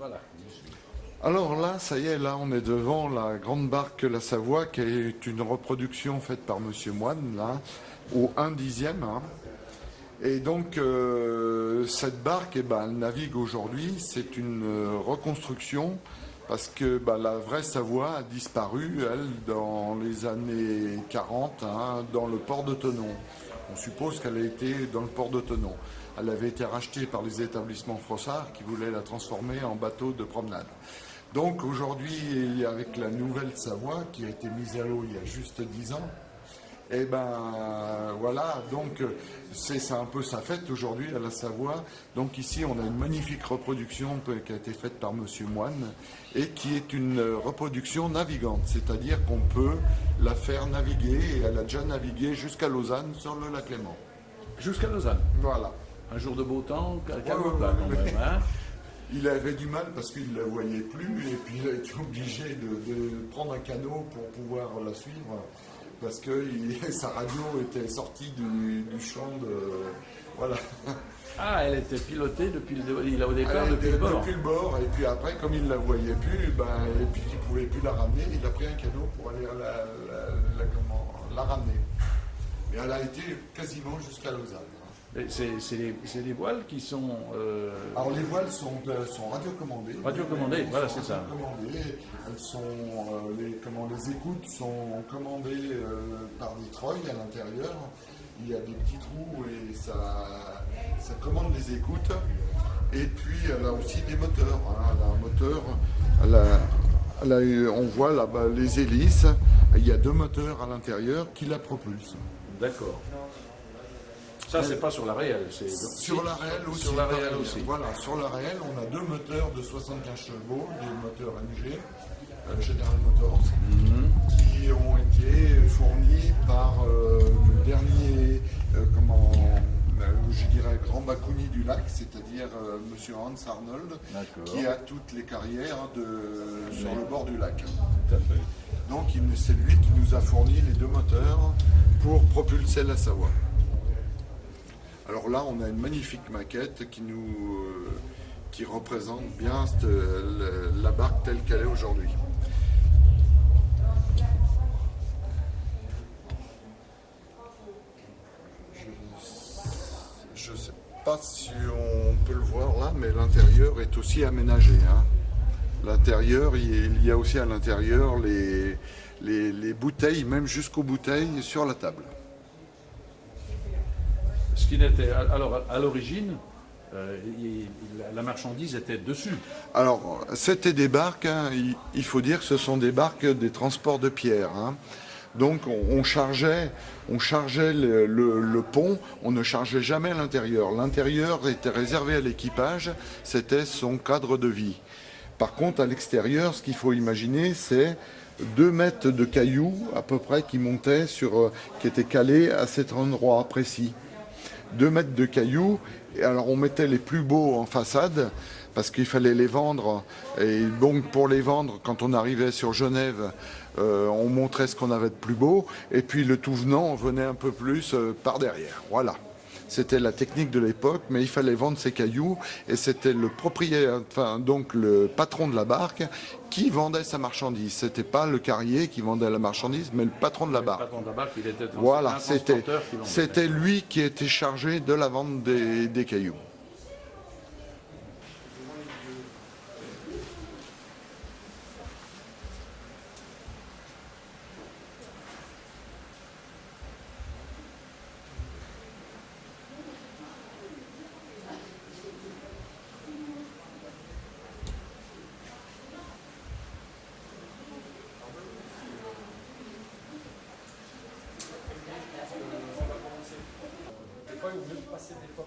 Voilà, j'y suis. Alors là, ça y est, là on est devant la grande barque La Savoie qui est une reproduction faite par Monsieur Moine, là, au 1/10. Hein. Et donc cette barque, eh ben, elle navigue aujourd'hui, c'est une reconstruction parce que la vraie Savoie a disparu, elle, dans les années 40, hein, dans le port de Thonon. On suppose qu'elle a été dans le port de Thonon. Elle avait été rachetée par les établissements Frossard qui voulaient la transformer en bateau de promenade. Donc aujourd'hui, avec la nouvelle Savoie qui a été mise à l'eau il y a juste 10 ans, et ben voilà, donc c'est un peu sa fête aujourd'hui à la Savoie. Donc ici on a une magnifique reproduction qui a été faite par Monsieur Moine et qui est une reproduction navigante, c'est-à-dire qu'on peut la faire naviguer et elle a déjà navigué jusqu'à Lausanne sur le lac Léman. Jusqu'à Lausanne. Voilà. Un jour de beau temps, calme Ouais, plat quand même. Hein. Il avait du mal parce qu'il ne la voyait plus et puis il a été obligé de prendre un canot pour pouvoir la suivre parce que sa radio était sortie du champ de... Voilà. Ah, elle était pilotée depuis au départ, Elle depuis le bord. Depuis le bord et puis après comme il ne la voyait plus et puis qu'il ne pouvait plus la ramener, il a pris un canot pour aller la ramener. Mais elle a été quasiment jusqu'à Lausanne. C'est les voiles qui sont... Alors les voiles sont radiocommandées. Radiocommandées, voilà, c'est ça. Elles sont, les écoutes sont commandées par des treuils à l'intérieur. Il y a des petits trous et ça commande les écoutes. Et puis elle a aussi des moteurs. Hein. Elle a un moteur, on voit là-bas les hélices. Il y a 2 moteurs à l'intérieur qui la propulsent. D'accord. Ça, c'est pas sur la réelle. Sur la réelle aussi. Sur la réelle aussi. Voilà, sur la réelle, on a 2 moteurs de 75 chevaux, des moteurs MG, General Motors, qui ont été fournis par le dernier, je dirais, grand Bakouni du lac, c'est-à-dire Monsieur Hans Arnold, qui a toutes les carrières sur le bord du lac. Tout à fait. Donc c'est lui qui nous a fourni les 2 moteurs pour propulser la Savoie. Alors là, on a une magnifique maquette qui représente bien la barque telle qu'elle est aujourd'hui. Je ne sais pas si on peut le voir là, mais l'intérieur est aussi aménagé. Hein. L'intérieur, il y a aussi à l'intérieur les bouteilles, même jusqu'aux bouteilles sur la table. Ce qui n'était... Alors, à l'origine, la marchandise était dessus. Alors, c'était des barques, hein, il faut dire que ce sont des barques des transports de pierre. Hein. Donc, on chargeait le pont, on ne chargeait jamais l'intérieur. L'intérieur était réservé à l'équipage, c'était son cadre de vie. Par contre, à l'extérieur, ce qu'il faut imaginer, c'est 2 mètres de cailloux, à peu près, qui montaient qui étaient calés à cet endroit précis. 2 mètres de cailloux, et alors on mettait les plus beaux en façade parce qu'il fallait les vendre, et donc pour les vendre, quand on arrivait sur Genève, on montrait ce qu'on avait de plus beau, et puis le tout venant, on venait un peu plus par derrière, voilà. C'était la technique de l'époque, mais il fallait vendre ces cailloux, et c'était le propriétaire, donc le patron de la barque, qui vendait sa marchandise. C'était pas le carrier qui vendait la marchandise, mais le patron de la barque. Le patron de la barque, il était voilà, un transporteur qui vendait. C'était lui qui était chargé de la vente des cailloux. Des fois, il vaut mieux passer des fois.